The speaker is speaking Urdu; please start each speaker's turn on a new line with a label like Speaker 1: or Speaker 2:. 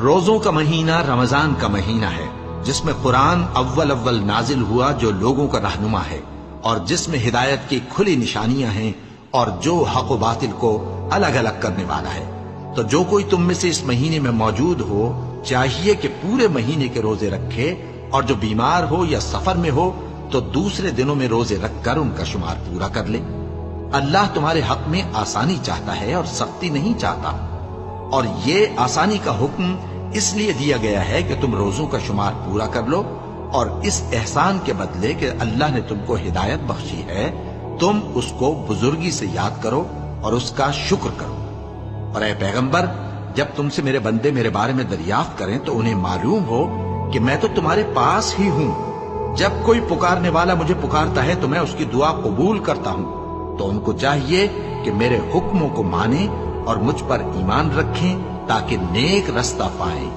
Speaker 1: روزوں کا مہینہ رمضان کا مہینہ ہے، جس میں قرآن اول اول نازل ہوا، جو لوگوں کا رہنما ہے اور جس میں ہدایت کی کھلی نشانیاں ہیں اور جو حق و باطل کو الگ الگ کرنے والا ہے۔ تو جو کوئی تم میں سے اس مہینے میں موجود ہو چاہیے کہ پورے مہینے کے روزے رکھے، اور جو بیمار ہو یا سفر میں ہو تو دوسرے دنوں میں روزے رکھ کر ان کا شمار پورا کر لے۔ اللہ تمہارے حق میں آسانی چاہتا ہے اور سختی نہیں چاہتا، اور یہ آسانی کا حکم اس لیے دیا گیا ہے کہ تم روزوں کا شمار پورا کر لو، اور اس احسان کے بدلے کہ اللہ نے تم کو ہدایت بخشی ہے تم اس کو بزرگی سے یاد کرو اور اس کا شکر کرو۔ اور اے پیغمبر، جب تم سے میرے بندے میرے بارے میں دریافت کریں تو انہیں معلوم ہو کہ میں تو تمہارے پاس ہی ہوں۔ جب کوئی پکارنے والا مجھے پکارتا ہے تو میں اس کی دعا قبول کرتا ہوں۔ تو ان کو چاہیے کہ میرے حکموں کو مانیں اور مجھ پر ایمان رکھیں تاکہ نیک رستہ پائیں۔